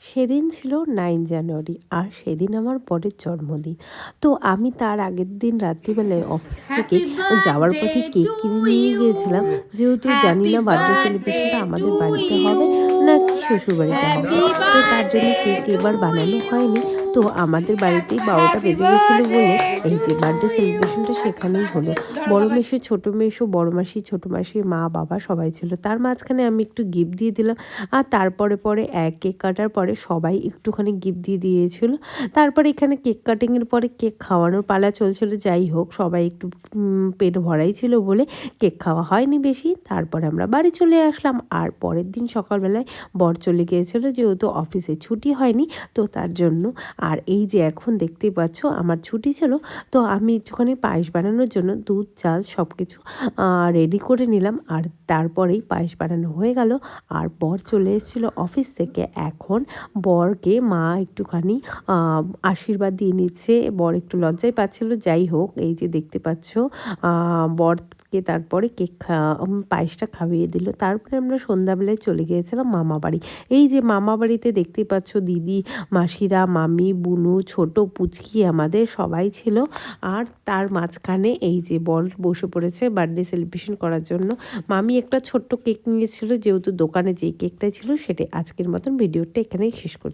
সেদিন ছিল 9 জানুয়ারি আর সেদিন আমার বরের জন্মদিন। তো আমি তার আগের দিন রাত্রিবেলায় অফিস থেকে হ্যাপি যাওয়ার বার্থডে পথে কেক টু কিনে নিয়ে ইউ, গিয়েছিলাম। যেহেতু জানি হ্যাপি না বার্থডে বার্থডে সেলিব্রেশনটা টু আমাদের বাড়িতে ইউ, হবে নাকি শ্বশুরবাড়িতে হবে। হ্যাপি তো তার জন্য বার্থডে কেক টু এবার বানানো ইউ, হয়নি। তো আমাদের বাড়িতেই 12টা হ্যাপি বেজে গেছিল বার্থডে বলে এই টু যে বার্থডে ইউ। সেলিব্রেশনটা সেখানেই হলো। বড় মেসো, ছোট মেসো, বড় মাসি, ছোট মাসির মা, বাবা সবাই ছিল। তার মাঝখানে আমি একটু গিফট দিয়ে দিলাম। আর তারপরে কেক কাটার পরে সবাই একটুখানি গিফট দিয়ে দিয়েছিল। তারপরে এখানে কেক কাটিংয়ের পরে কেক খাওয়ানোর পালা চলছিল। যাই হোক, সবাই একটু পেট ভরাই ছিল বলে কেক খাওয়া হয়নি বেশি। তারপরে আমরা বাড়ি চলে আসলাম। আর পরের দিন সকালবেলায় বর চলে গিয়েছিল, যেহেতু অফিসে ছুটি হয়নি, তো তার জন্য। আর এই যে এখন দেখতেই পাচ্ছ আমার ছুটি ছিল, তো আমি একটুখানি পায়েস বানানোর জন্য দুধ, চাল সব কিছু রেডি করে নিলাম। আর তারপরেই পায়েস বানানো হয়ে গেল। আর বর চলে এসেছিলো অফিস থেকে। এখন বরকে মা একটুখানি আশীর্বাদ দিয়ে নিচ্ছে। বর একটু লজ্জায় পাচ্ছিল। যাই হোক, এই যে দেখতে পাচ্ছ বরকে তারপরে পায়েসটা খাইয়ে দিল। তারপরে আমরা সন্ধ্যাবেলায় চলে গিয়েছিলাম মামা বাড়ি। এই যে মামা বাড়িতে দেখতেই পাচ্ছ দিদি, মাসিরা, মামি, বুনু, ছোট পুচকি আমাদের সবাই ছিল। আর তার মাঝখানে এই যে বর বসে পড়েছে বার্থডে সেলিব্রেশন করার জন্য। মামি একটা ছোট্ট কেক নিয়েছিল, যেহেতু দোকানে যেই কেকটা ছিল সেটাই। আজকের মতন ভিডিওটা এখানেই শেষ করছি।